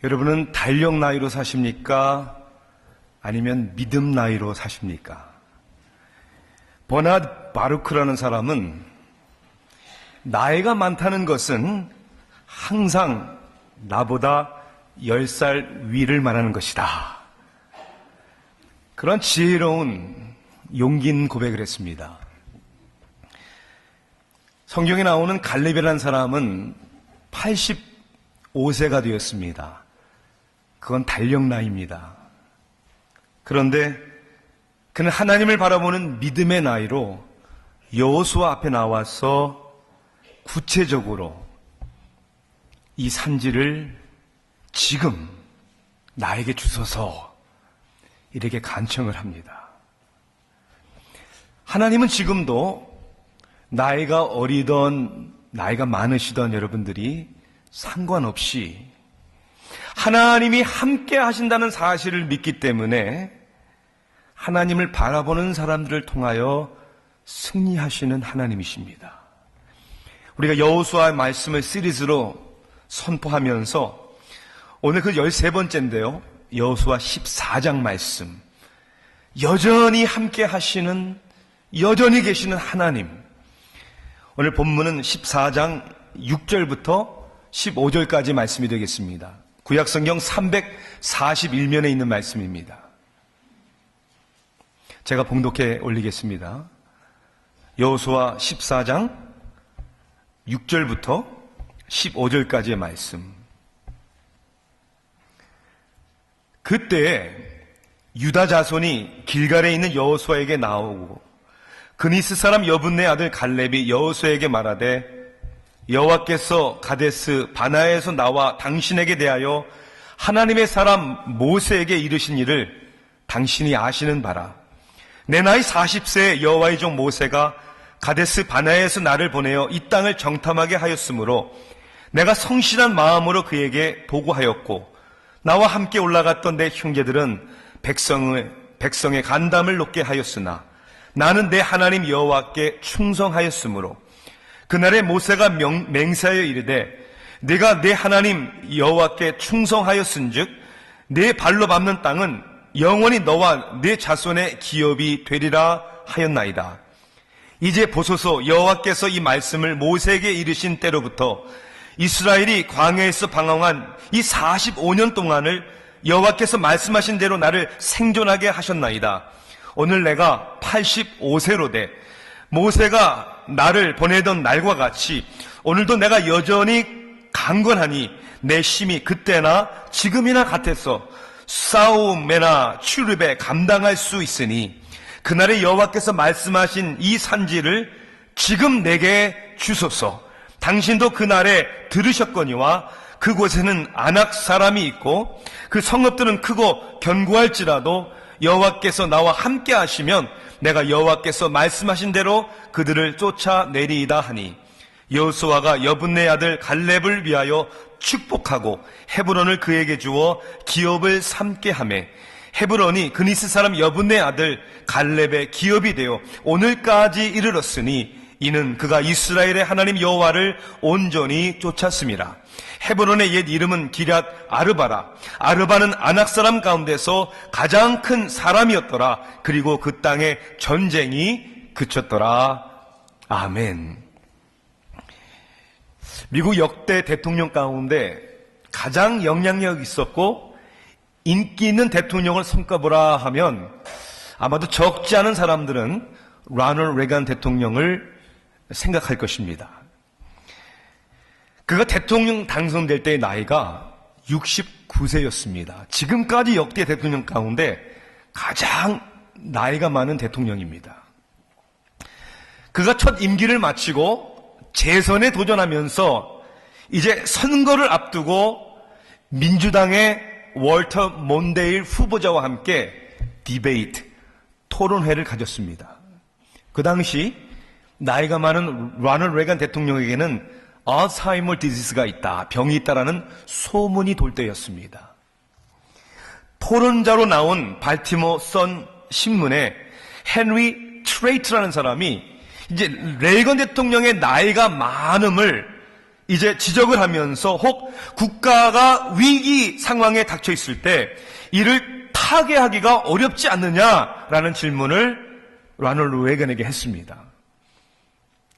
여러분은 달력 나이로 사십니까? 아니면 믿음 나이로 사십니까? 버나드 바루크라는 사람은 나이가 많다는 것은 항상 나보다 10살 위를 말하는 것이다. 그런 지혜로운 용기 있는 고백을 했습니다. 성경에 나오는 갈렙이라는 사람은 85세가 되었습니다. 그건 달력 나이입니다. 그런데 그는 하나님을 바라보는 믿음의 나이로 여호수아 앞에 나와서 구체적으로 이 산지를 지금 나에게 주소서 이렇게 간청을 합니다. 하나님은 지금도 나이가 어리던 나이가 많으시던 여러분들이 상관없이 하나님이 함께 하신다는 사실을 믿기 때문에 하나님을 바라보는 사람들을 통하여 승리하시는 하나님이십니다. 우리가 여호수아의 말씀을 시리즈로 선포하면서 오늘 그 13번째인데요. 여호수아 14장 말씀. 여전히 함께 하시는, 여전히 계시는 하나님. 오늘 본문은 14장 6절부터 15절까지 말씀이 되겠습니다. 구약성경 341면에 있는 말씀입니다. 제가 봉독해 올리겠습니다. 여호수아 14장 6절부터 15절까지의 말씀. 그때 유다 자손이 길갈에 있는 여호수아에게 나오고 그니스 사람 여분네 아들 갈렙이 여호수아에게 말하되 여호와께서 가데스 바나에서 나와 당신에게 대하여 하나님의 사람 모세에게 이르신 일을 당신이 아시는 바라. 내 나이 40세에 여호와의 종 모세가 가데스 바나에서 나를 보내어 이 땅을 정탐하게 하였으므로 내가 성실한 마음으로 그에게 보고하였고 나와 함께 올라갔던 내 형제들은 백성의 간담을 높게 하였으나 나는 내 하나님 여호와께 충성하였으므로 그날에 모세가 맹세하여 이르되 내가 내 하나님 여호와께 충성하였은즉 내 발로 밟는 땅은 영원히 너와 내 자손의 기업이 되리라 하였나이다. 이제 보소서, 여호와께서 이 말씀을 모세에게 이르신 때로부터 이스라엘이 광야에서 방황한 이 45년 동안을 여호와께서 말씀하신 대로 나를 생존하게 하셨나이다. 오늘 내가 85세로 돼 모세가 나를 보내던 날과 같이 오늘도 내가 여전히 강건하니 내 힘이 그때나 지금이나 같아서 싸움에나 출입에 감당할 수 있으니 그날에 여호와께서 말씀하신 이 산지를 지금 내게 주소서. 당신도 그날에 들으셨거니와 그곳에는 아낙 사람이 있고 그 성읍들은 크고 견고할지라도 여호와께서 나와 함께 하시면 내가 여호와께서 말씀하신 대로 그들을 쫓아내리이다 하니 여호수아가 여분네 아들 갈렙을 위하여 축복하고 헤브론을 그에게 주어 기업을 삼게 하매 헤브론이 그니스 사람 여분네 아들 갈렙의 기업이 되어 오늘까지 이르렀으니 이는 그가 이스라엘의 하나님 여호와를 온전히 쫓았음이라. 헤브론의 옛 이름은 기럇 아르바라. 아르바는 아낙 사람 가운데서 가장 큰 사람이었더라. 그리고 그 땅에 전쟁이 그쳤더라. 아멘. 미국 역대 대통령 가운데 가장 영향력 있었고 인기 있는 대통령을 손꼽으라 하면 아마도 적지 않은 사람들은 라널드 레간 대통령을 생각할 것입니다. 그가 대통령 당선될 때의 나이가 69세였습니다. 지금까지 역대 대통령 가운데 가장 나이가 많은 대통령입니다. 그가 첫 임기를 마치고 재선에 도전하면서 이제 선거를 앞두고 민주당의 월터 몬데일 후보자와 함께 디베이트, 토론회를 가졌습니다. 그 당시 나이가 많은 라널드 레간 대통령에게는 알츠하이머 디지스가 있다, 병이 있다라는 소문이 돌 때였습니다. 토론자로 나온 발티모 선 신문에 헨리 트레이트라는 사람이 이제 레이건 대통령의 나이가 많음을 이제 지적을 하면서 혹 국가가 위기 상황에 닥쳐 있을 때 이를 타개하기가 어렵지 않느냐라는 질문을 로널드 레이건에게 했습니다.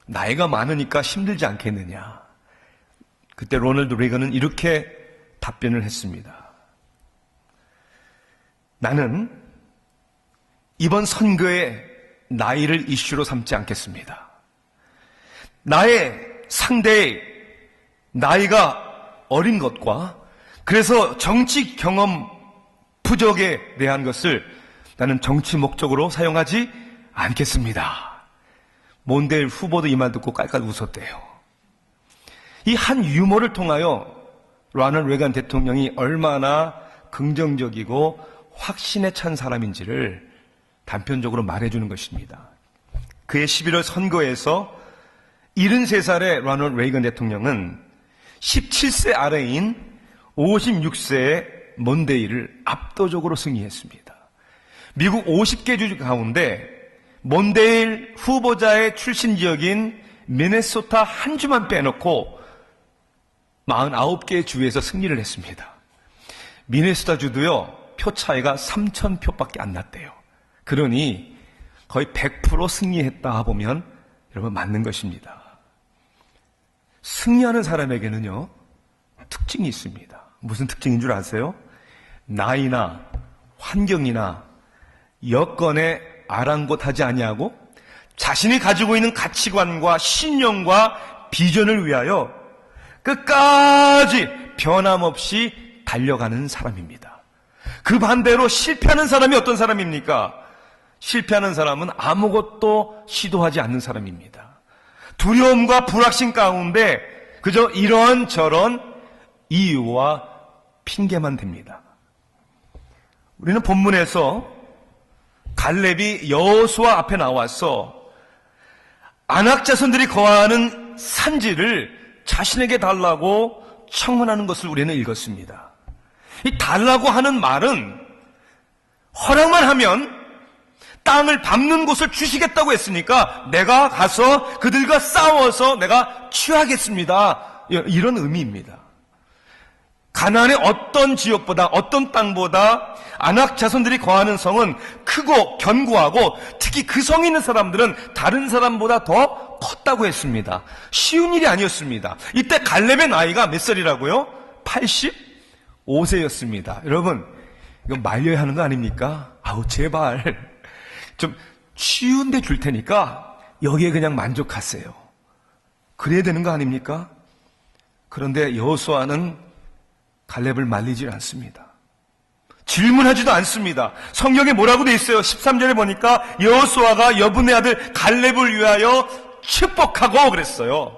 나이가 많으니까 힘들지 않겠느냐. 그때 로널드 레이건은 이렇게 답변을 했습니다. 나는 이번 선거에 나이를 이슈로 삼지 않겠습니다. 나의 상대의 나이가 어린 것과 그래서 정치 경험 부족에 대한 것을 나는 정치 목적으로 사용하지 않겠습니다. 몬데일 후보도 이 말 듣고 깔깔 웃었대요. 이 한 유머를 통하여 로널드 레이건 대통령이 얼마나 긍정적이고 확신에 찬 사람인지를 단편적으로 말해주는 것입니다. 그의 11월 선거에서 73살의 로널드 레이건 대통령은 17세 아래인 56세의 몬데일을 압도적으로 승리했습니다. 미국 50개 주 가운데 몬데일 후보자의 출신 지역인 미네소타 한 주만 빼놓고 49개의 주에서 승리를 했습니다. 미네소타 주도요, 표 차이가 3,000표밖에 안 났대요. 그러니 거의 100% 승리했다 보면 여러분 맞는 것입니다. 승리하는 사람에게는요, 특징이 있습니다. 무슨 특징인 줄 아세요? 나이나 환경이나 여건에 아랑곳하지 아니하고 자신이 가지고 있는 가치관과 신념과 비전을 위하여 끝까지 변함없이 달려가는 사람입니다. 그 반대로 실패하는 사람이 어떤 사람입니까? 실패하는 사람은 아무것도 시도하지 않는 사람입니다. 두려움과 불확신 가운데 그저 이런저런 이유와 핑계만 댑니다. 우리는 본문에서 갈렙이 여호수아 앞에 나와서 아낙 자손들이 거하는 산지를 자신에게 달라고 청문하는 것을 우리는 읽었습니다. 이 달라고 하는 말은 허락만 하면 땅을 밟는 곳을 주시겠다고 했으니까 내가 가서 그들과 싸워서 내가 취하겠습니다. 이런 의미입니다. 가나안의 어떤 지역보다 어떤 땅보다 아낙 자손들이 거하는 성은 크고 견고하고 특히 그 성에 있는 사람들은 다른 사람보다 더 컸다고 했습니다. 쉬운 일이 아니었습니다. 이때 갈렙의 나이가 몇 살이라고요? 85세였습니다. 여러분, 이거 말려야 하는 거 아닙니까? 아우 제발 좀 쉬운 데 줄 테니까 여기에 그냥 만족하세요. 그래야 되는 거 아닙니까? 그런데 여호수아는 갈렙을 말리질 않습니다. 질문하지도 않습니다. 성경에 뭐라고 돼 있어요? 13절에 보니까 여호수아가 여분의 아들 갈렙을 위하여 축복하고 그랬어요.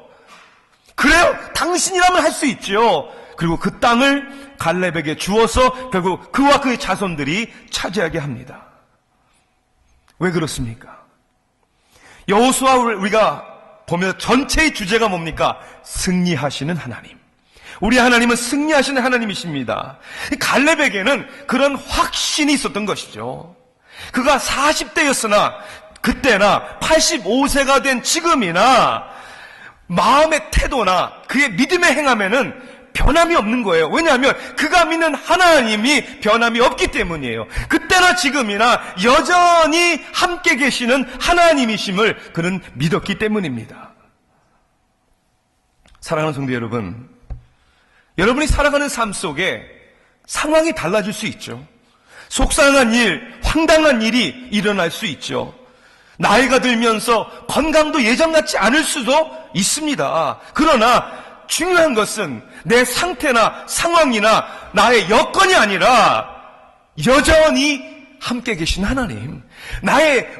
그래요? 당신이라면 할 수 있죠. 그리고 그 땅을 갈렙에게 주어서 결국 그와 그의 자손들이 차지하게 합니다. 왜 그렇습니까? 여호수아 우리가 보면 전체의 주제가 뭡니까? 승리하시는 하나님. 우리 하나님은 승리하시는 하나님이십니다. 갈렙에게는 그런 확신이 있었던 것이죠. 그가 40대였으나 그때나 85세가 된 지금이나 마음의 태도나 그의 믿음의 행함에는 변함이 없는 거예요. 왜냐하면 그가 믿는 하나님이 변함이 없기 때문이에요. 그때나 지금이나 여전히 함께 계시는 하나님이심을 그는 믿었기 때문입니다. 사랑하는 성도 여러분, 여러분이 살아가는 삶 속에 상황이 달라질 수 있죠. 속상한 일, 황당한 일이 일어날 수 있죠. 나이가 들면서 건강도 예전 같지 않을 수도 있습니다. 그러나 중요한 것은 내 상태나 상황이나 나의 여건이 아니라 여전히 함께 계신 하나님,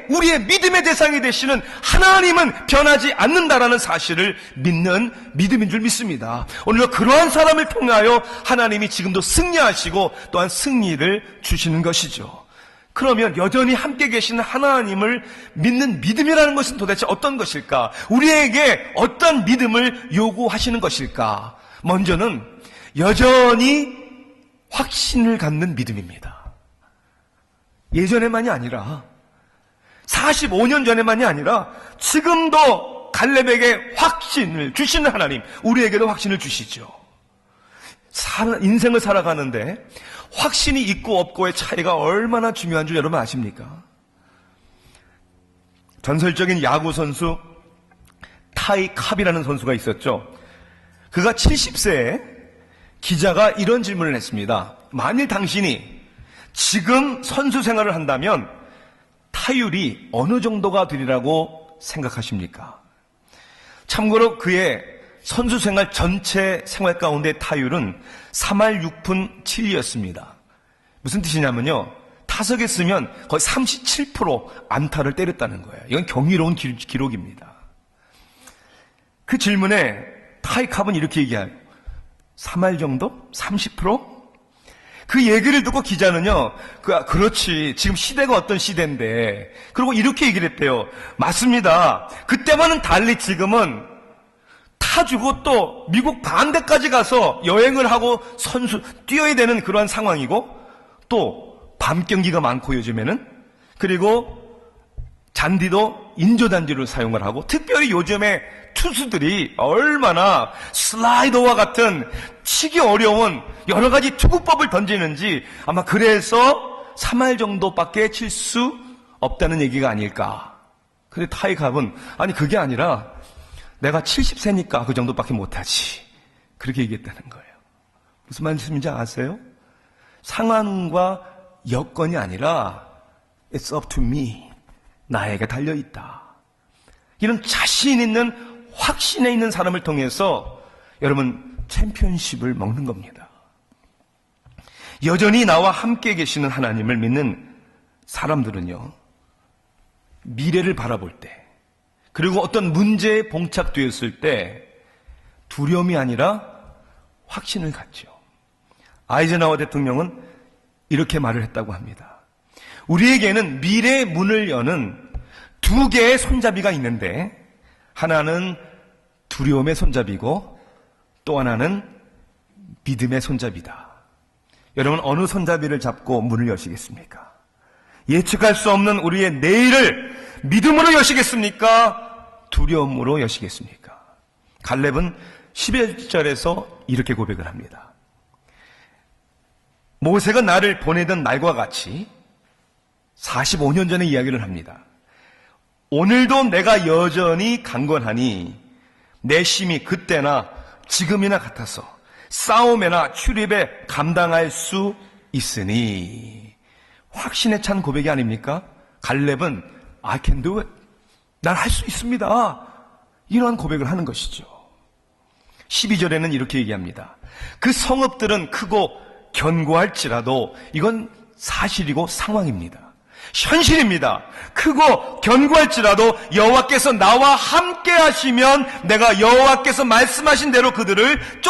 우리의 믿음의 대상이 되시는 하나님은 변하지 않는다라는 사실을 믿는 믿음인 줄 믿습니다. 오늘도 그러한 사람을 통하여 하나님이 지금도 승리하시고 또한 승리를 주시는 것이죠. 그러면 여전히 함께 계시는 하나님을 믿는 믿음이라는 것은 도대체 어떤 것일까? 우리에게 어떤 믿음을 요구하시는 것일까? 먼저는 여전히 확신을 갖는 믿음입니다. 예전에만이 아니라 45년 전에만이 아니라 지금도 갈렙에게 확신을 주시는 하나님, 우리에게도 확신을 주시죠. 인생을 살아가는데 확신이 있고 없고의 차이가 얼마나 중요한 줄 여러분 아십니까? 전설적인 야구 선수 타이 캅이라는 선수가 있었죠. 그가 70세에 기자가 이런 질문을 했습니다. 만일 당신이 지금 선수 생활을 한다면 타율이 어느 정도가 되리라고 생각하십니까? 참고로 그의 선수 생활 전체 생활 가운데 타율은 3할 6푼 7리였습니다. 무슨 뜻이냐면요, 타석에 쓰면 거의 37% 안타를 때렸다는 거예요. 이건 경이로운 기록입니다. 그 질문에 타이 캅은 이렇게 얘기해요. 3할 정도? 30%? 그 얘기를 듣고 기자는요, 그렇지, 지금 시대가 어떤 시대인데, 그리고 이렇게 얘기를 했대요. 맞습니다. 그때와는 달리 지금은 타주고 또 미국 반대까지 가서 여행을 하고 뛰어야 되는 그러한 상황이고, 또 밤 경기가 많고 요즘에는, 그리고 잔디도 인조잔디를 사용을 하고, 특별히 요즘에 투수들이 얼마나 슬라이더와 같은 치기 어려운 여러 가지 투구법을 던지는지 아마 그래서 3할 정도밖에 칠 수 없다는 얘기가 아닐까. 근데 타이 캅은 아니 그게 아니라 내가 70세니까 그 정도밖에 못하지, 그렇게 얘기했다는 거예요. 무슨 말씀인지 아세요? 상황과 여건이 아니라 It's up to me, 나에게 달려있다. 이런 자신 있는 확신에 있는 사람을 통해서 여러분 챔피언십을 먹는 겁니다. 여전히 나와 함께 계시는 하나님을 믿는 사람들은요, 미래를 바라볼 때, 그리고 어떤 문제에 봉착되었을 때 두려움이 아니라 확신을 갖죠. 아이젠하워 대통령은 이렇게 말을 했다고 합니다. 우리에게는 미래의 문을 여는 두 개의 손잡이가 있는데, 하나는 두려움의 손잡이고 또 하나는 믿음의 손잡이다. 여러분, 어느 손잡이를 잡고 문을 여시겠습니까? 예측할 수 없는 우리의 내일을 믿음으로 여시겠습니까? 두려움으로 여시겠습니까? 갈렙은 11절에서 이렇게 고백을 합니다. 모세가 나를 보내던 날과 같이 45년 전의 이야기를 합니다. 오늘도 내가 여전히 강건하니 내 힘이 그때나 지금이나 같아서 싸움에나 출입에 감당할 수 있으니. 확신에 찬 고백이 아닙니까? 갈렙은 I can do it, 난 할 수 있습니다, 이러한 고백을 하는 것이죠. 12절에는 이렇게 얘기합니다. 그 성읍들은 크고 견고할지라도, 이건 사실이고 상황입니다. 현실입니다. 크고 견고할지라도 여호와께서 나와 함께 하시면 내가 여호와께서 말씀하신 대로 그들을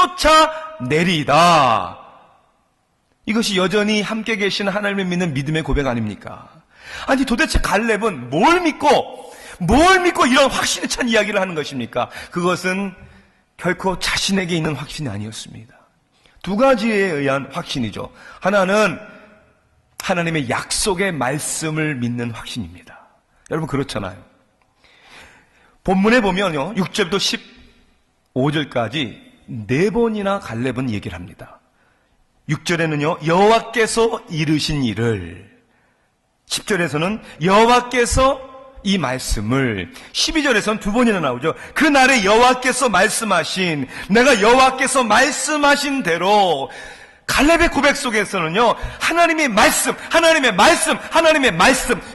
쫓아내리이다. 이것이 여전히 함께 계시는 하나님을 믿는 믿음의 고백 아닙니까? 아니 도대체 갈렙은 뭘 믿고 이런 확신에 찬 이야기를 하는 것입니까? 그것은 결코 자신에게 있는 확신이 아니었습니다. 두 가지에 의한 확신이죠. 하나는 하나님의 약속의 말씀을 믿는 확신입니다. 여러분 그렇잖아요. 본문에 보면요, 6절부터 15절까지 4번이나 갈렙은 얘기를 합니다. 6절에는요, 여호와께서 이르신 일을, 10절에서는 여호와께서 이 말씀을, 12절에서는 2번이나 나오죠. 그날에 여호와께서 말씀하신, 내가 여호와께서 말씀하신 대로. 갈렙의 고백 속에서는요, 하나님의 말씀,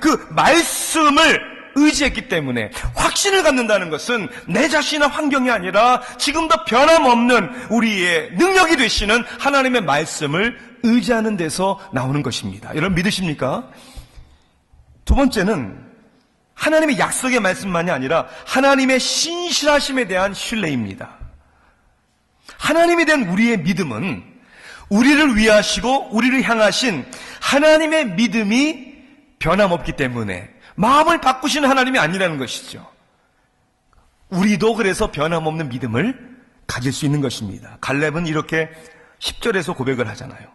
그 말씀을 의지했기 때문에, 확신을 갖는다는 것은 내 자신의 환경이 아니라 지금도 변함없는 우리의 능력이 되시는 하나님의 말씀을 의지하는 데서 나오는 것입니다. 여러분 믿으십니까? 두 번째는 하나님의 약속의 말씀만이 아니라 하나님의 신실하심에 대한 신뢰입니다. 하나님에 대한 우리의 믿음은 우리를 위하시고 우리를 향하신 하나님의 믿음이 변함없기 때문에 마음을 바꾸시는 하나님이 아니라는 것이죠. 우리도 그래서 변함없는 믿음을 가질 수 있는 것입니다. 갈렙은 이렇게 10절에서 고백을 하잖아요.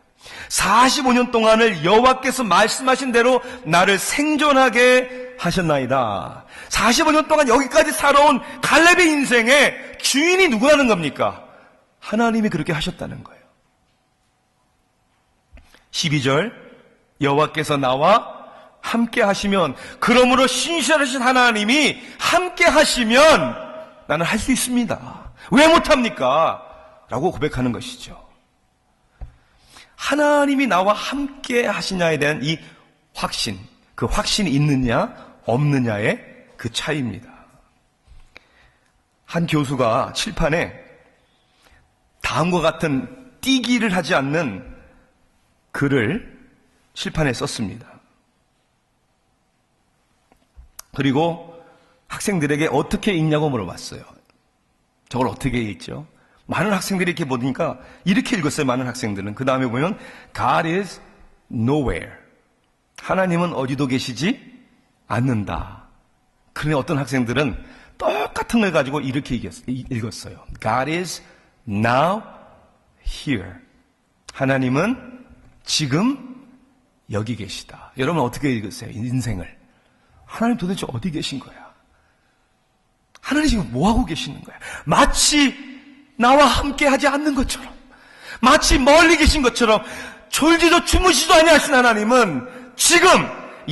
45년 동안을 여호와께서 말씀하신 대로 나를 생존하게 하셨나이다. 45년 동안 여기까지 살아온 갈렙의 인생의 주인이 누구라는 겁니까? 하나님이 그렇게 하셨다는 거예요. 12절, 여호와께서 나와 함께 하시면, 그러므로 신실하신 하나님이 함께 하시면 나는 할 수 있습니다. 왜 못합니까? 라고 고백하는 것이죠. 하나님이 나와 함께 하시냐에 대한 이 확신, 그 확신이 있느냐 없느냐의 그 차이입니다. 한 교수가 칠판에 다음과 같은 띄기를 하지 않는 글을 칠판에 썼습니다. 그리고 학생들에게 어떻게 읽냐고 물어봤어요. 저걸 어떻게 읽죠? 많은 학생들이 이렇게 보니까 이렇게 읽었어요. 많은 학생들은. 그 다음에 보면 God is nowhere. 하나님은 어디도 계시지 않는다. 그런데 어떤 학생들은 똑같은 걸 가지고 이렇게 읽었어요. God is now here. 하나님은 지금 여기 계시다. 여러분 어떻게 읽으세요? 인생을. 하나님 도대체 어디 계신 거야? 하나님 지금 뭐하고 계시는 거야? 마치 나와 함께 하지 않는 것처럼, 마치 멀리 계신 것처럼 졸지도 주무시지도 아니하신 하나님은 지금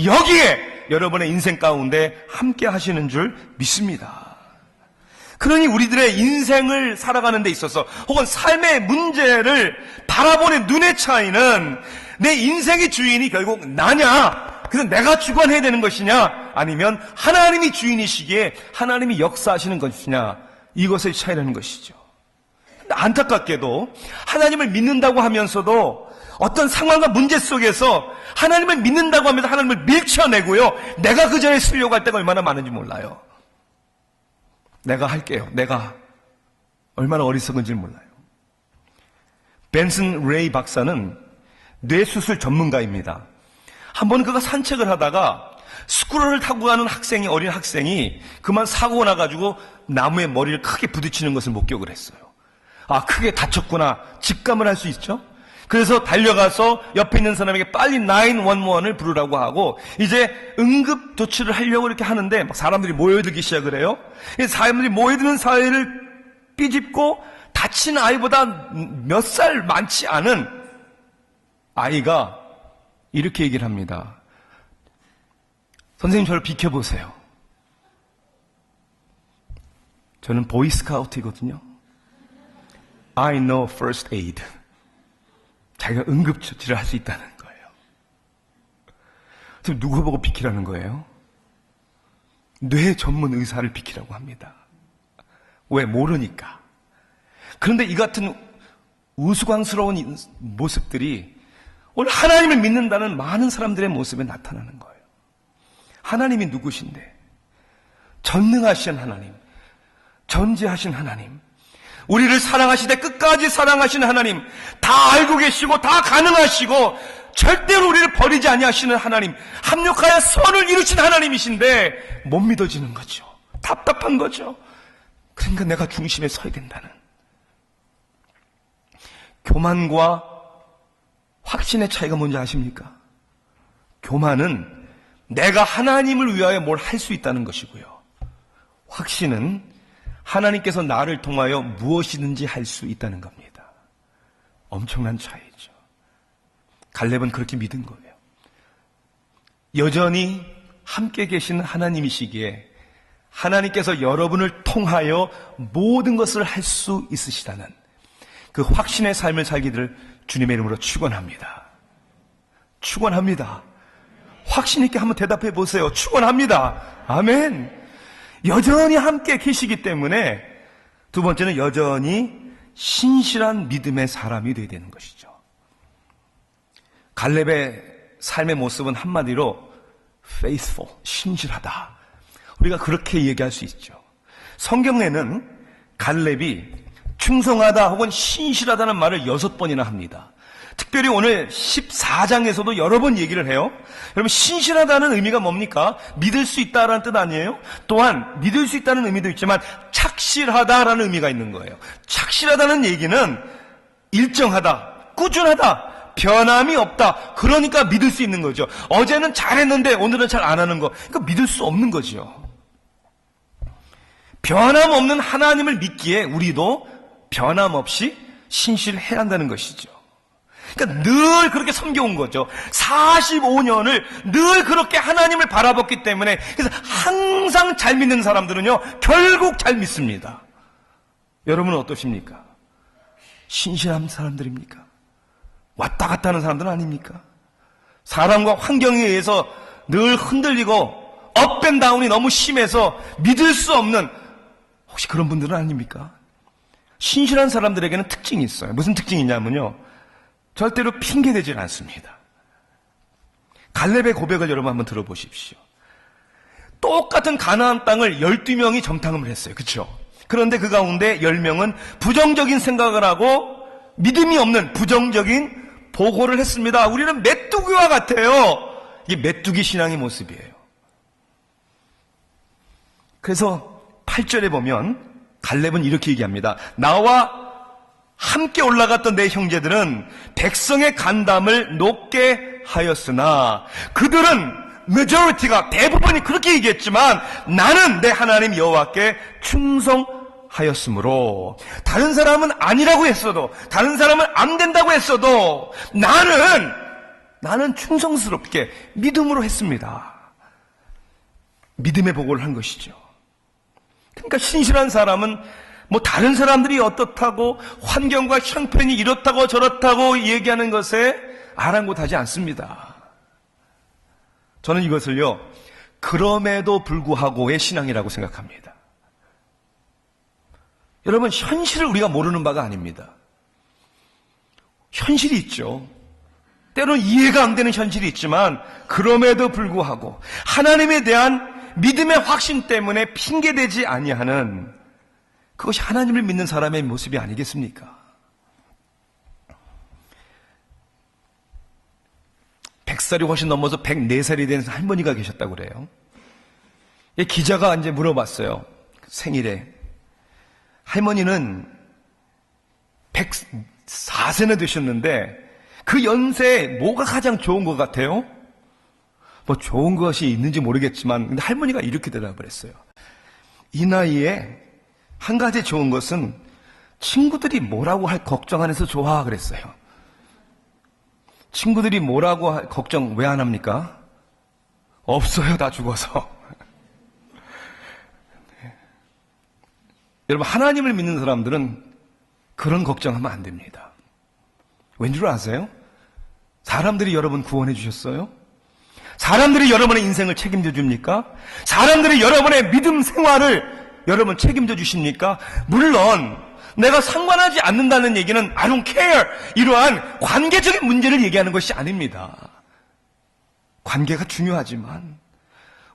여기에 여러분의 인생 가운데 함께 하시는 줄 믿습니다. 그러니 우리들의 인생을 살아가는 데 있어서 혹은 삶의 문제를 바라보는 눈의 차이는 내 인생의 주인이 결국 나냐, 그래서 내가 주관해야 되는 것이냐, 아니면 하나님이 주인이시기에 하나님이 역사하시는 것이냐, 이것의 차이라는 것이죠. 안타깝게도 하나님을 믿는다고 하면서도 어떤 상황과 문제 속에서 하나님을 믿는다고 하면서 하나님을 밀쳐내고요, 내가 그 자리에 쓰려고 할 때가 얼마나 많은지 몰라요. 내가 할게요. 내가 얼마나 어리석은지 몰라요. 벤슨 레이 박사는 뇌수술 전문가입니다. 한번 그가 산책을 하다가 스쿠터를 타고 가는 어린 학생이 그만 사고가 나가지고 나무에 머리를 크게 부딪히는 것을 목격을 했어요. 아, 크게 다쳤구나 직감을 할 수 있죠. 그래서 달려가서 옆에 있는 사람에게 빨리 911을 부르라고 하고 이제 응급 조치를 하려고 이렇게 하는데 막 사람들이 모여들기 시작을 해요. 사람들이 모여드는 사이를 삐집고 다친 아이보다 몇 살 많지 않은 아이가 이렇게 얘기를 합니다. 선생님, 저를 비켜보세요. 저는 보이스카우트이거든요. I know first aid. 자기가 응급처치를 할 수 있다는 거예요. 지금 누구 보고 비키라는 거예요? 뇌 전문 의사를 비키라고 합니다. 왜? 모르니까. 그런데 이 같은 우스꽝스러운 모습들이 오늘 하나님을 믿는다는 많은 사람들의 모습에 나타나는 거예요. 하나님이 누구신데? 전능하신 하나님, 전지하신 하나님, 우리를 사랑하시되 끝까지 사랑하시는 하나님, 다 알고 계시고 다 가능하시고 절대로 우리를 버리지 아니하시는 하나님, 합력하여 선을 이루신 하나님이신데 못 믿어지는 거죠. 답답한 거죠. 그러니까 내가 중심에 서야 된다는. 교만과 확신의 차이가 뭔지 아십니까? 교만은 내가 하나님을 위하여 뭘 할 수 있다는 것이고요. 확신은 하나님께서 나를 통하여 무엇이든지 할 수 있다는 겁니다. 엄청난 차이죠. 갈렙은 그렇게 믿은 거예요. 여전히 함께 계신 하나님이시기에 하나님께서 여러분을 통하여 모든 것을 할 수 있으시다는 그 확신의 삶을 살기를 주님의 이름으로 축원합니다. 축원합니다. 확신 있게 한번 대답해 보세요. 축원합니다. 아멘. 여전히 함께 계시기 때문에 두 번째는 여전히 신실한 믿음의 사람이 되어야 되는 것이죠. 갈렙의 삶의 모습은 한마디로 faithful, 신실하다. 우리가 그렇게 얘기할 수 있죠. 성경에는 갈렙이 충성하다 혹은 신실하다는 말을 6번이나 합니다. 특별히 오늘 14장에서도 여러 번 얘기를 해요. 여러분, 신실하다는 의미가 뭡니까? 믿을 수 있다라는 뜻 아니에요? 또한 믿을 수 있다는 의미도 있지만 착실하다라는 의미가 있는 거예요. 착실하다는 얘기는 일정하다, 꾸준하다, 변함이 없다. 그러니까 믿을 수 있는 거죠. 어제는 잘했는데 오늘은 잘 안 하는 거. 그러니까 믿을 수 없는 거죠. 변함없는 하나님을 믿기에 우리도 변함없이 신실해야 한다는 것이죠. 그러니까 늘 그렇게 섬겨온 거죠. 45년을 늘 그렇게 하나님을 바라봤기 때문에, 그래서 항상 잘 믿는 사람들은요, 결국 잘 믿습니다. 여러분은 어떠십니까? 신실한 사람들입니까? 왔다 갔다 하는 사람들은 아닙니까? 사람과 환경에 의해서 늘 흔들리고 업앤다운이 너무 심해서 믿을 수 없는, 혹시 그런 분들은 아닙니까? 신실한 사람들에게는 특징이 있어요. 무슨 특징이 있냐면요, 절대로 핑계대질 않습니다. 갈렙의 고백을 여러분 한번 들어보십시오. 똑같은 가나안 땅을 12명이 정탐을 했어요. 그렇죠? 그런데 그 가운데 10명은 부정적인 생각을 하고 믿음이 없는 부정적인 보고를 했습니다. 우리는 메뚜기와 같아요. 이게 메뚜기 신앙의 모습이에요. 그래서 8절에 보면 갈렙은 이렇게 얘기합니다. 나와 함께 올라갔던 내 형제들은 백성의 간담을 높게 하였으나, 그들은 majority가 대부분이 그렇게 얘기했지만 나는 내 하나님 여호와께 충성하였으므로, 다른 사람은 아니라고 했어도, 다른 사람은 안 된다고 했어도 나는 충성스럽게 믿음으로 했습니다. 믿음의 보고를 한 것이죠. 그러니까 신실한 사람은 뭐 다른 사람들이 어떻다고, 환경과 형편이 이렇다고 저렇다고 얘기하는 것에 아랑곳하지 않습니다. 저는 이것을요, 그럼에도 불구하고의 신앙이라고 생각합니다. 여러분, 현실을 우리가 모르는 바가 아닙니다. 현실이 있죠. 때로는 이해가 안 되는 현실이 있지만 그럼에도 불구하고 하나님에 대한 믿음의 확신 때문에 핑계대지 아니하는, 그것이 하나님을 믿는 사람의 모습이 아니겠습니까? 100살이 훨씬 넘어서 104살이 된 할머니가 계셨다고 그래요. 기자가 이제 물어봤어요. 생일에. 할머니는 104세나 되셨는데 그 연세에 뭐가 가장 좋은 것 같아요? 뭐 좋은 것이 있는지 모르겠지만, 근데 할머니가 이렇게 대답을 했어요. 이 나이에 한 가지 좋은 것은 친구들이 뭐라고 할 걱정 안 해서 좋아 그랬어요. 친구들이 뭐라고 할 걱정 왜 안 합니까? 없어요, 다 죽어서. 여러분, 하나님을 믿는 사람들은 그런 걱정하면 안 됩니다. 왠 줄 아세요? 사람들이 여러분 구원해 주셨어요? 사람들이 여러분의 인생을 책임져 줍니까? 사람들이 여러분의 믿음 생활을 여러분 책임져 주십니까? 물론 내가 상관하지 않는다는 얘기는 I don't care, 이러한 관계적인 문제를 얘기하는 것이 아닙니다. 관계가 중요하지만,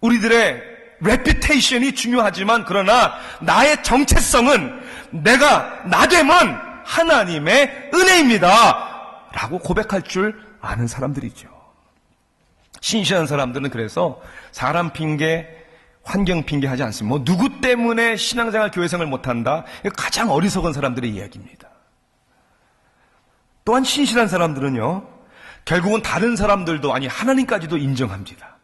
우리들의 reputation이 중요하지만, 그러나 나의 정체성은 내가 나됨은 하나님의 은혜입니다 라고 고백할 줄 아는 사람들이죠. 신실한 사람들은 그래서 사람 핑계, 환경 핑계 하지 않습니다. 뭐 누구 때문에 신앙생활 교회생활을 못한다, 가장 어리석은 사람들의 이야기입니다. 또한 신실한 사람들은요, 결국은 다른 사람들도, 아니 하나님까지도 인정합니다.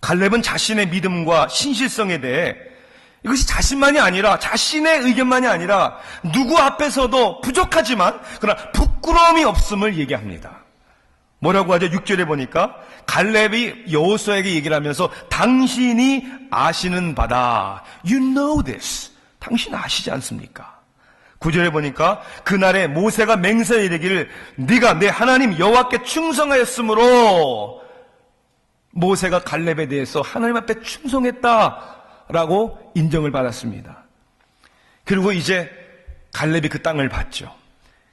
갈렙은 자신의 믿음과 신실성에 대해, 이것이 자신만이 아니라, 자신의 의견만이 아니라 누구 앞에서도 부족하지만 그러나 부끄러움이 없음을 얘기합니다. 뭐라고 하죠? 6절에 보니까 갈렙이 여호수아에게 얘기를 하면서 당신이 아시는 바다, You know this, 당신 아시지 않습니까? 9절에 보니까 그날에 모세가 맹세하여 이르기를 네가 내 하나님 여호와께 충성하였으므로, 모세가 갈렙에 대해서 하나님 앞에 충성했다라고 인정을 받았습니다. 그리고 이제 갈렙이 그 땅을 받죠.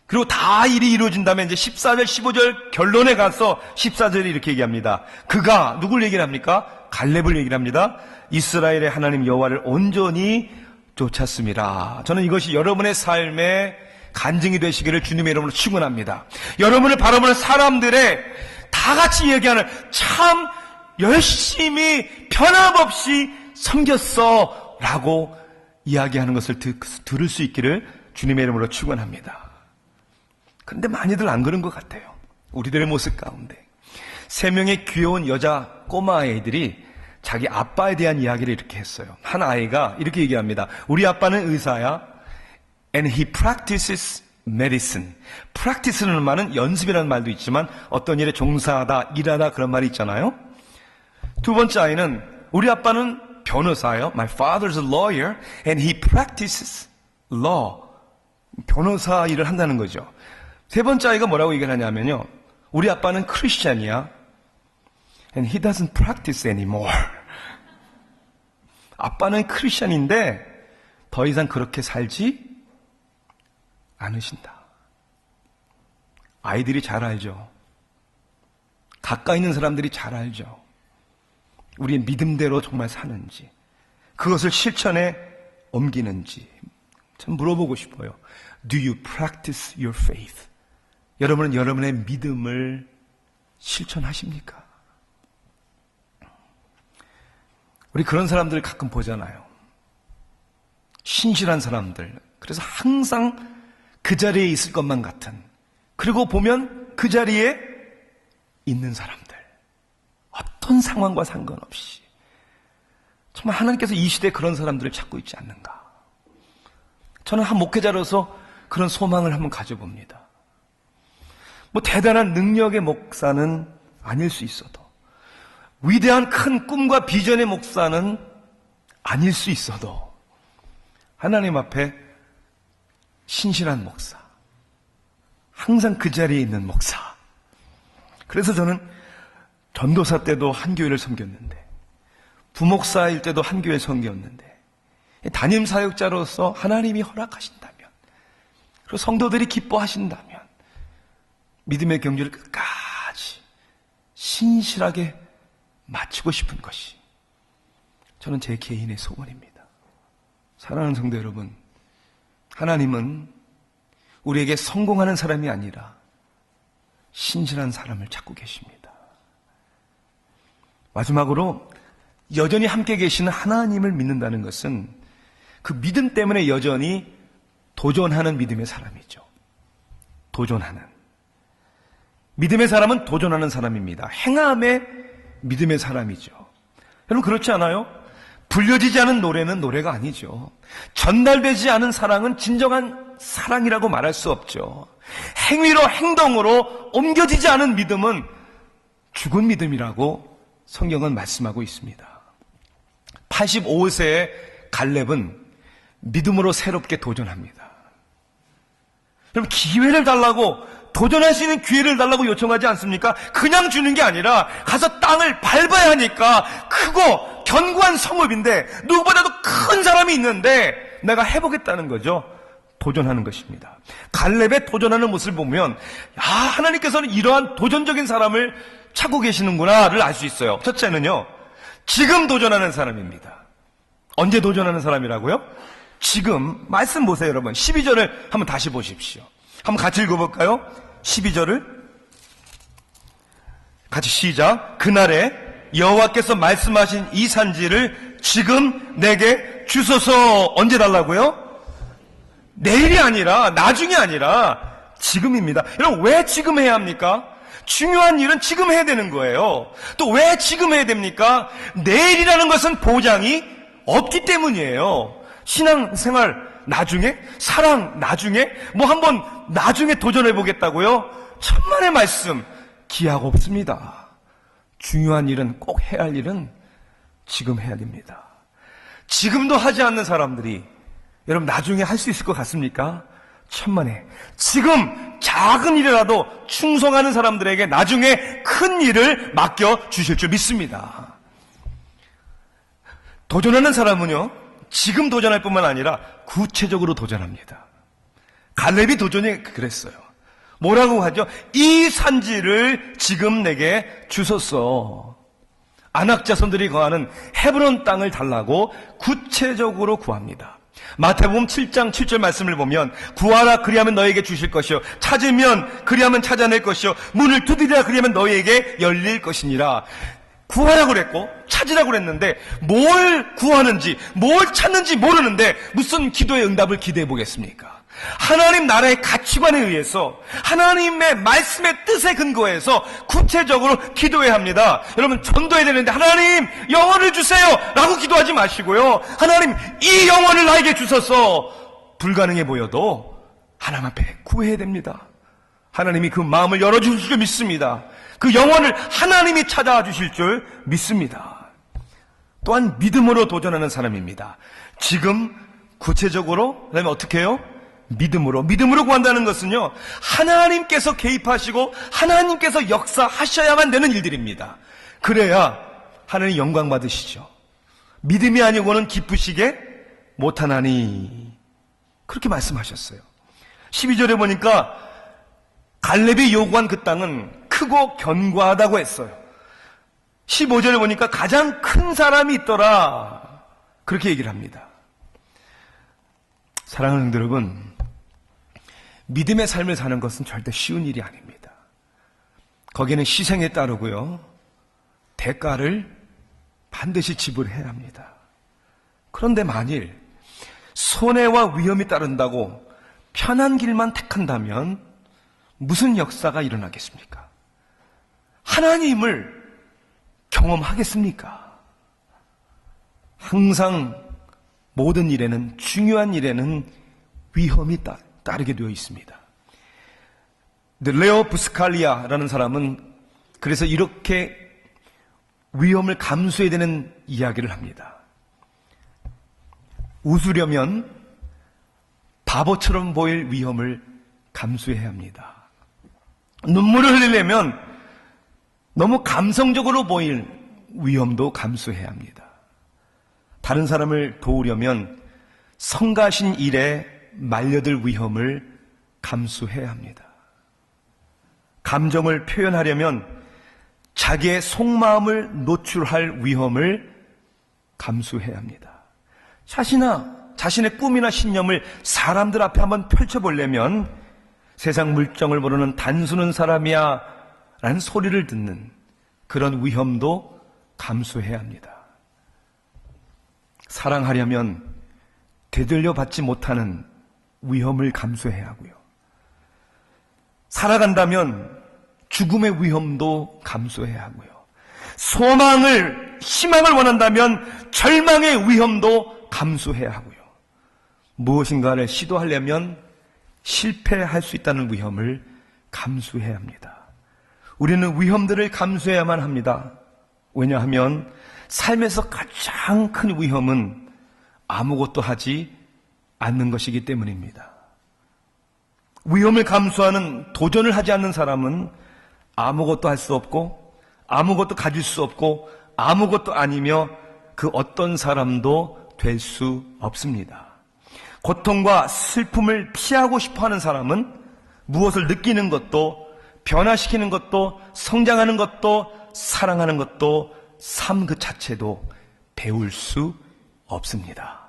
그리고 다 일이 이루어진 다음에 이제 14절, 15절 결론에 가서 14절에 이렇게 얘기합니다. 그가 누굴 얘기를 합니까? 갈렙을 얘기를 합니다. 이스라엘의 하나님 여호와를 온전히 쫓았습니다. 저는 이것이 여러분의 삶에 간증이 되시기를 주님의 이름으로 축원합니다. 여러분을 바라보는 사람들의 다 같이 얘기하는, 참 열심히 변함없이 섬겼어 라고 이야기하는 것을 들을 수 있기를 주님의 이름으로 축원합니다. 그런데 많이들 안 그런 것 같아요. 우리들의 모습 가운데 3명의 귀여운 여자 꼬마 아이들이 자기 아빠에 대한 이야기를 이렇게 했어요. 한 아이가 이렇게 얘기합니다. 우리 아빠는 의사야. And he practices medicine. practice는 말은 연습이라는 말도 있지만 어떤 일에 종사하다, 일하다 그런 말이 있잖아요. 두 번째 아이는 우리 아빠는 변호사예요. My father's a lawyer and he practices law. 변호사 일을 한다는 거죠. 세 번째 아이가 뭐라고 얘기를 하냐면요. 우리 아빠는 크리스찬이야. And he doesn't practice anymore. 아빠는 크리스찬인데 더 이상 그렇게 살지 않으신다. 아이들이 잘 알죠. 가까이 있는 사람들이 잘 알죠. 우리의 믿음대로 정말 사는지, 그것을 실천에 옮기는지 참 물어보고 싶어요. Do you practice your faith? 여러분은 여러분의 믿음을 실천하십니까? 우리 그런 사람들을 가끔 보잖아요. 신실한 사람들. 그래서 항상 그 자리에 있을 것만 같은. 그리고 보면 그 자리에 있는 사람들. 어떤 상황과 상관없이. 정말 하나님께서 이 시대에 그런 사람들을 찾고 있지 않는가. 저는 한 목회자로서 그런 소망을 한번 가져봅니다. 뭐 대단한 능력의 목사는 아닐 수 있어도, 위대한 큰 꿈과 비전의 목사는 아닐 수 있어도 하나님 앞에 신실한 목사, 항상 그 자리에 있는 목사. 그래서 저는 전도사 때도 한 교회를 섬겼는데, 부목사일 때도 한 교회 섬겼는데, 담임 사역자로서 하나님이 허락하신다면, 그리고 성도들이 기뻐하신다면 믿음의 경주를 끝까지 신실하게 마치고 싶은 것이 저는 제 개인의 소원입니다. 사랑하는 성도 여러분, 하나님은 우리에게 성공하는 사람이 아니라 신실한 사람을 찾고 계십니다. 마지막으로 여전히 함께 계시는 하나님을 믿는다는 것은 그 믿음 때문에 여전히 도전하는 믿음의 사람이죠. 도전하는. 믿음의 사람은 도전하는 사람입니다. 행함의 믿음의 사람이죠. 여러분 그렇지 않아요? 불려지지 않은 노래는 노래가 아니죠. 전달되지 않은 사랑은 진정한 사랑이라고 말할 수 없죠. 행위로 행동으로 옮겨지지 않은 믿음은 죽은 믿음이라고 성경은 말씀하고 있습니다. 85세의 갈렙은 믿음으로 새롭게 도전합니다. 여러분 기회를 달라고, 도전할 수 있는 기회를 달라고 요청하지 않습니까? 그냥 주는 게 아니라 가서 땅을 밟아야 하니까 크고 견고한 성읍인데 누구보다도 큰 사람이 있는데 내가 해보겠다는 거죠. 도전하는 것입니다. 갈렙의 도전하는 모습을 보면 하나님께서는 이러한 도전적인 사람을 찾고 계시는구나를 알 수 있어요. 첫째는요, 지금 도전하는 사람입니다. 언제 도전하는 사람이라고요? 지금. 말씀 보세요 여러분. 12절을 한번 다시 보십시오. 한번 같이 읽어볼까요? 12절을 같이 시작. 그날에 여호와께서 말씀하신 이 산지를 지금 내게 주소서. 언제 달라고요? 내일이 아니라, 나중이 아니라 지금입니다. 여러분 왜 지금 해야 합니까? 중요한 일은 지금 해야 되는 거예요. 또 왜 지금 해야 됩니까? 내일이라는 것은 보장이 없기 때문이에요. 신앙생활 나중에, 사랑 나중에, 뭐 한번 나중에 도전해 보겠다고요? 천만의 말씀, 기약 없습니다. 중요한 일은, 꼭 해야 할 일은 지금 해야 됩니다. 지금도 하지 않는 사람들이 여러분 나중에 할 수 있을 것 같습니까? 천만에. 지금 작은 일이라도 충성하는 사람들에게 나중에 큰 일을 맡겨 주실 줄 믿습니다. 도전하는 사람은요, 지금 도전할 뿐만 아니라 구체적으로 도전합니다. 갈렙이 도전이 그랬어요. 뭐라고 하죠? 이 산지를 지금 내게 주소서. 아낙 자손들이 거하는 헤브론 땅을 달라고 구체적으로 구합니다. 마태복음 7장 7절 말씀을 보면 구하라 그리하면 너에게 주실 것이요 찾으면 그리하면 찾아낼 것이요 문을 두드리라 그리하면 너에게 열릴 것이니라. 구하라고 그랬고 찾으라고 그랬는데 뭘 구하는지 뭘 찾는지 모르는데 무슨 기도의 응답을 기대해 보겠습니까? 하나님 나라의 가치관에 의해서 하나님의 말씀의 뜻에 근거해서 구체적으로 기도해야 합니다. 여러분, 전도해야 되는데 하나님 영혼을 주세요 라고 기도하지 마시고요, 하나님 이 영혼을 나에게 주소서, 불가능해 보여도 하나님 앞에 구해야 됩니다. 하나님이 그 마음을 열어주실 줄 믿습니다. 그 영혼을 하나님이 찾아와 주실 줄 믿습니다. 또한 믿음으로 도전하는 사람입니다. 지금 구체적으로, 그 다음에 어떻게 해요? 믿음으로 구한다는 것은요, 하나님께서 개입하시고 하나님께서 역사하셔야만 되는 일들입니다. 그래야 하나님 영광 받으시죠. 믿음이 아니고는 기쁘시게 못하나니, 그렇게 말씀하셨어요. 12절에 보니까 갈렙이 요구한 그 땅은 크고 견고하다고 했어요. 15절에 보니까 가장 큰 사람이 있더라, 그렇게 얘기를 합니다. 사랑하는 성도 여러분, 믿음의 삶을 사는 것은 절대 쉬운 일이 아닙니다. 거기에는 희생에 따르고요, 대가를 반드시 지불해야 합니다. 그런데 만일 손해와 위험이 따른다고 편한 길만 택한다면 무슨 역사가 일어나겠습니까? 하나님을 경험하겠습니까? 항상 모든 일에는, 중요한 일에는 위험이 따르게 되어 있습니다. 레오 부스칼리아라는 사람은 그래서 이렇게 위험을 감수해야 되는 이야기를 합니다. 웃으려면 바보처럼 보일 위험을 감수해야 합니다. 눈물을 흘리려면 너무 감성적으로 보일 위험도 감수해야 합니다. 다른 사람을 도우려면 성가신 일에 말려들 위험을 감수해야 합니다. 감정을 표현하려면 자기의 속마음을 노출할 위험을 감수해야 합니다. 자신의 꿈이나 신념을 사람들 앞에 한번 펼쳐보려면 세상 물정을 모르는 단순한 사람이야 라는 소리를 듣는 그런 위험도 감수해야 합니다. 사랑하려면 되돌려 받지 못하는 위험을 감수해야 하고요, 살아간다면 죽음의 위험도 감수해야 하고요, 희망을 원한다면 절망의 위험도 감수해야 하고요, 무엇인가를 시도하려면 실패할 수 있다는 위험을 감수해야 합니다. 우리는 위험들을 감수해야만 합니다. 왜냐하면 삶에서 가장 큰 위험은 아무것도 하지 않는 것이기 때문입니다. 위험을 감수하는, 도전을 하지 않는 사람은 아무것도 할 수 없고 아무것도 가질 수 없고 아무것도 아니며 그 어떤 사람도 될 수 없습니다. 고통과 슬픔을 피하고 싶어하는 사람은 무엇을 느끼는 것도, 변화시키는 것도, 성장하는 것도, 사랑하는 것도, 삶 그 자체도 배울 수 없습니다.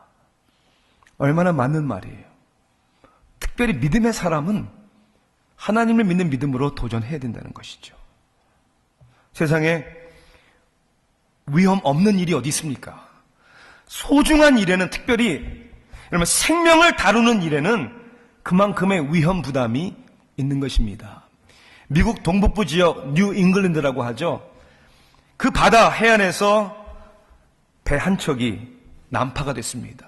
얼마나 맞는 말이에요. 특별히 믿음의 사람은 하나님을 믿는 믿음으로 도전해야 된다는 것이죠. 세상에 위험 없는 일이 어디 있습니까? 소중한 일에는, 특별히 여러분 생명을 다루는 일에는 그만큼의 위험 부담이 있는 것입니다. 미국 동북부 지역 뉴 잉글랜드라고 하죠. 그 바다 해안에서 배 한 척이 난파가 됐습니다.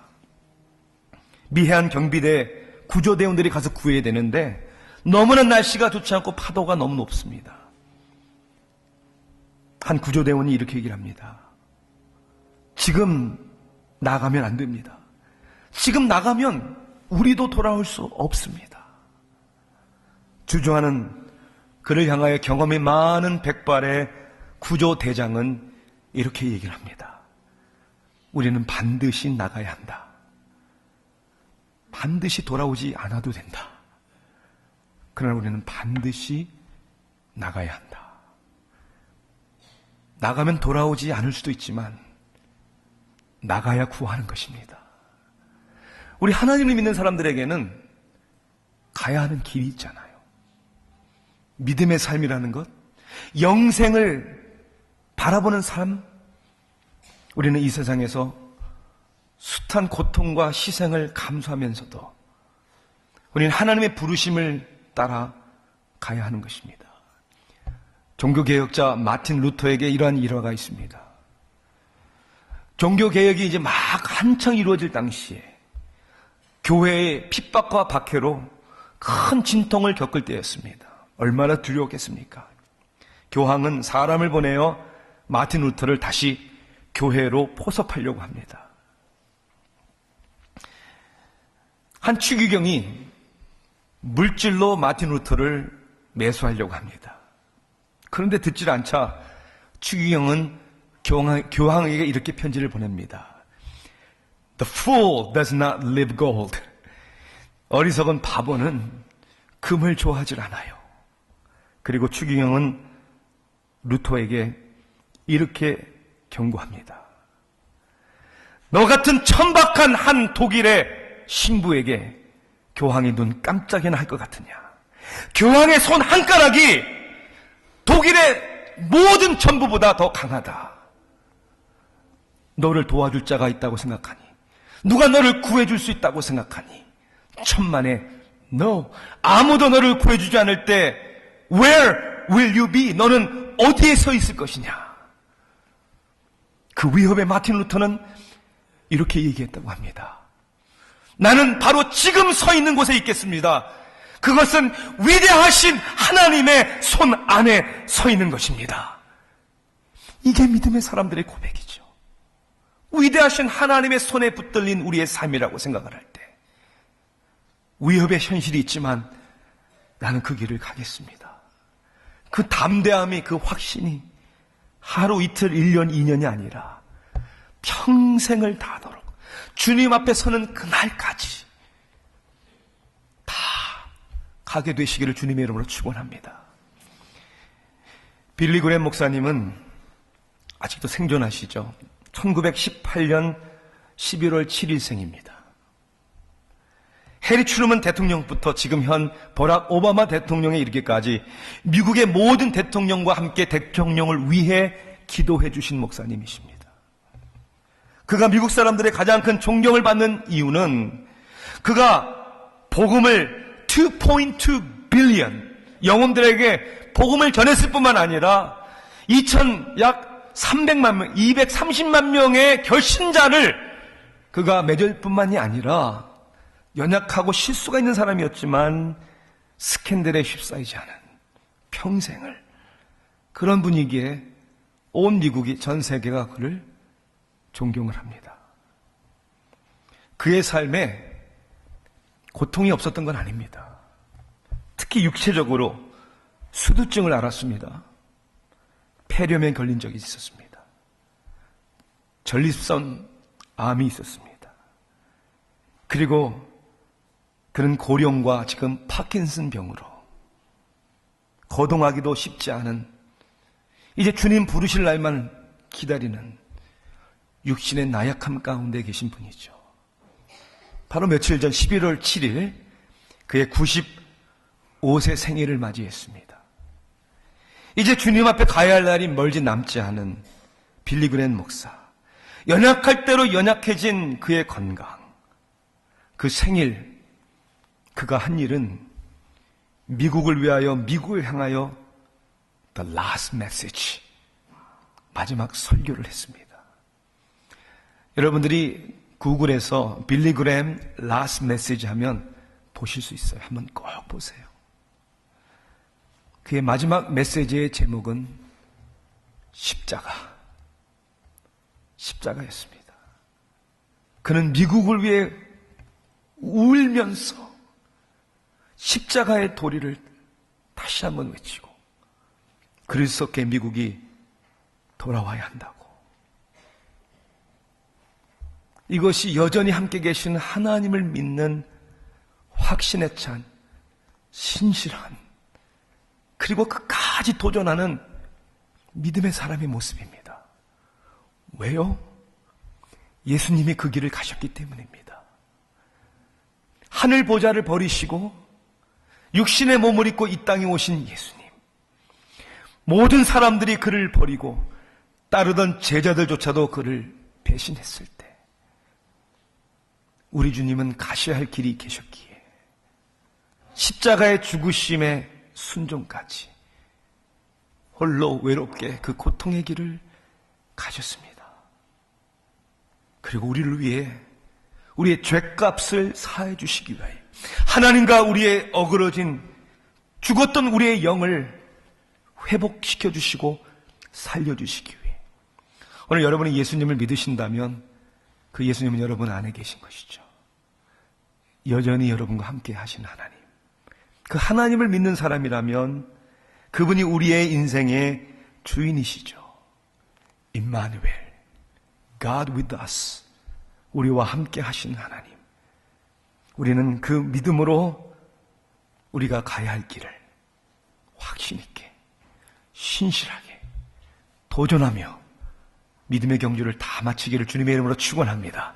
미 해안 경비대 구조대원들이 가서 구해야 되는데 너무나 날씨가 좋지 않고 파도가 너무 높습니다. 한 구조대원이 이렇게 얘기를 합니다. 지금 나가면 안 됩니다. 지금 나가면 우리도 돌아올 수 없습니다. 주저하는 그를 향하여 경험이 많은 백발의 구조대장은 이렇게 얘기를 합니다. 우리는 반드시 나가야 한다. 반드시 돌아오지 않아도 된다. 그러나 우리는 반드시 나가야 한다. 나가면 돌아오지 않을 수도 있지만 나가야 구하는 것입니다. 우리 하나님을 믿는 사람들에게는 가야 하는 길이 있잖아요. 믿음의 삶이라는 것, 영생을 바라보는 삶. 우리는 이 세상에서 숱한 고통과 희생을 감수하면서도 우리는 하나님의 부르심을 따라 가야 하는 것입니다. 종교개혁자 마틴 루터에게 이러한 일화가 있습니다. 종교개혁이 이제 막 한창 이루어질 당시에 교회의 핍박과 박해로 큰 진통을 겪을 때였습니다. 얼마나 두려웠겠습니까? 교황은 사람을 보내어 마틴 루터를 다시 교회로 포섭하려고 합니다. 한 추기경이 물질로 마틴 루터를 매수하려고 합니다. 그런데 듣질 않자 추기경은 교황에게 이렇게 편지를 보냅니다. The fool does not live gold. 어리석은 바보는 금을 좋아하질 않아요. 그리고 추기경은 루터에게 이렇게 경고합니다. 너 같은 천박한 한 독일의 신부에게 교황이 눈 깜짝이나 할 것 같으냐? 교황의 손 한 가락이 독일의 모든 전부보다 더 강하다. 너를 도와줄 자가 있다고 생각하니? 누가 너를 구해줄 수 있다고 생각하니? 천만에 no. 아무도 너를 구해주지 않을 때 Where will you be? 너는 어디에 서 있을 것이냐? 그 위협에 마틴 루터는 이렇게 얘기했다고 합니다. 나는 바로 지금 서 있는 곳에 있겠습니다. 그것은 위대하신 하나님의 손 안에 서 있는 것입니다. 이게 믿음의 사람들의 고백이죠. 위대하신 하나님의 손에 붙들린 우리의 삶이라고 생각을 할 때 위협의 현실이 있지만 나는 그 길을 가겠습니다. 그 담대함이, 그 확신이 하루 이틀 1년 2년이 아니라 평생을 다하도록 주님 앞에 서는 그날까지 다 가게 되시기를 주님의 이름으로 축원합니다. 빌리 그램 목사님은 아직도 생존하시죠. 1918년 11월 7일생입니다. 해리 트루먼 대통령부터 지금 현 버락 오바마 대통령에 이르기까지 미국의 모든 대통령과 함께 대통령을 위해 기도해 주신 목사님이십니다. 그가 미국 사람들의 가장 큰 존경을 받는 이유는 그가 복음을 2.2 빌리언 영혼들에게 복음을 전했을 뿐만 아니라 약 300만 명, 230만 명의 결신자를 그가 맺을 뿐만이 아니라 연약하고 실수가 있는 사람이었지만 스캔들에 휩싸이지 않은 평생을 그런 분위기에 온 미국이, 전 세계가 그를 존경을 합니다. 그의 삶에 고통이 없었던 건 아닙니다. 특히 육체적으로 수두증을 앓았습니다. 폐렴에 걸린 적이 있었습니다. 전립선 암이 있었습니다. 그리고 그는 고령과 지금 파킨슨 병으로 거동하기도 쉽지 않은, 이제 주님 부르실 날만 기다리는 육신의 나약함 가운데 계신 분이죠. 바로 며칠 전 11월 7일 그의 95세 생일을 맞이했습니다. 이제 주님 앞에 가야 할 날이 멀지 남지 않은 빌리 그램 목사, 연약할 대로 연약해진 그의 건강, 그 생일, 그가 한 일은 미국을 위하여, 미국을 향하여 The Last Message, 마지막 설교를 했습니다. 여러분들이 구글에서 빌리 그램 Last Message 하면 보실 수 있어요. 한번 꼭 보세요. 그의 마지막 메시지의 제목은 십자가였습니다. 그는 미국을 위해 울면서 십자가의 도리를 다시 한번 외치고 그리스도께 미국이 돌아와야 한다고. 이것이 여전히 함께 계신 하나님을 믿는 확신에 찬 신실한, 그리고 끝까지 도전하는 믿음의 사람의 모습입니다. 왜요? 예수님이 그 길을 가셨기 때문입니다. 하늘 보좌를 버리시고 육신의 몸을 입고 이 땅에 오신 예수님, 모든 사람들이 그를 버리고 따르던 제자들조차도 그를 배신했을 때 우리 주님은 가셔야 할 길이 계셨기에 십자가의 죽으심의 순종까지 홀로 외롭게 그 고통의 길을 가셨습니다. 그리고 우리를 위해 우리의 죄값을 사해 주시기 위해 하나님과 우리의 어그러진 죽었던 우리의 영을 회복시켜 주시고 살려주시기 위해 오늘 여러분이 예수님을 믿으신다면 그 예수님은 여러분 안에 계신 것이죠. 여전히 여러분과 함께 하신 하나님, 그 하나님을 믿는 사람이라면 그분이 우리의 인생의 주인이시죠. 임마누엘, God with us, 우리와 함께 하신 하나님. 우리는 그 믿음으로 우리가 가야 할 길을 확신 있게, 신실하게 도전하며 믿음의 경주를 다 마치기를 주님의 이름으로 축원합니다.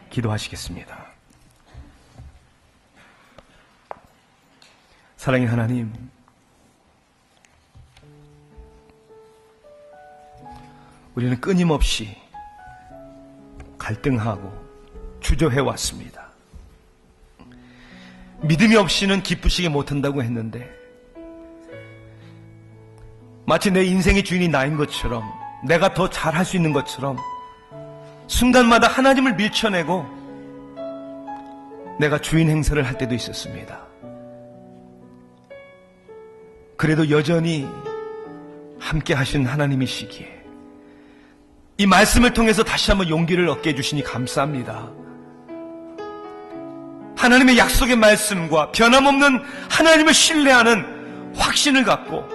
기도하시겠습니다. 사랑의 하나님, 우리는 끊임없이 갈등하고 주저해왔습니다. 믿음이 없이는 기쁘시게 못한다고 했는데 마치 내 인생의 주인이 나인 것처럼, 내가 더 잘할 수 있는 것처럼 순간마다 하나님을 밀쳐내고 내가 주인 행세를 할 때도 있었습니다. 그래도 여전히 함께 하신 하나님이시기에 이 말씀을 통해서 다시 한번 용기를 얻게 해주시니 감사합니다. 하나님의 약속의 말씀과 변함없는 하나님을 신뢰하는 확신을 갖고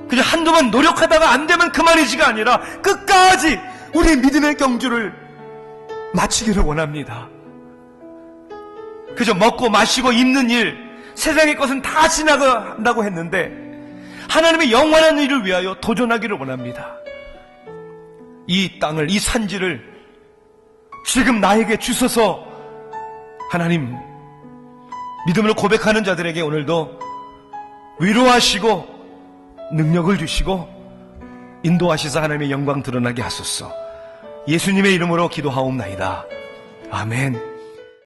그냥 한동안 노력하다가 안 되면 그만이지가 아니라 끝까지 우리의 믿음의 경주를 마치기를 원합니다. 그저 먹고 마시고 입는 일, 세상의 것은 다 지나간다고 했는데 하나님의 영원한 일을 위하여 도전하기를 원합니다. 이 땅을, 이 산지를 지금 나에게 주셔서 하나님, 믿음으로 고백하는 자들에게 오늘도 위로하시고 능력을 주시고 인도하시사 하나님의 영광 드러나게 하소서. 예수님의 이름으로 기도하옵나이다. 아멘.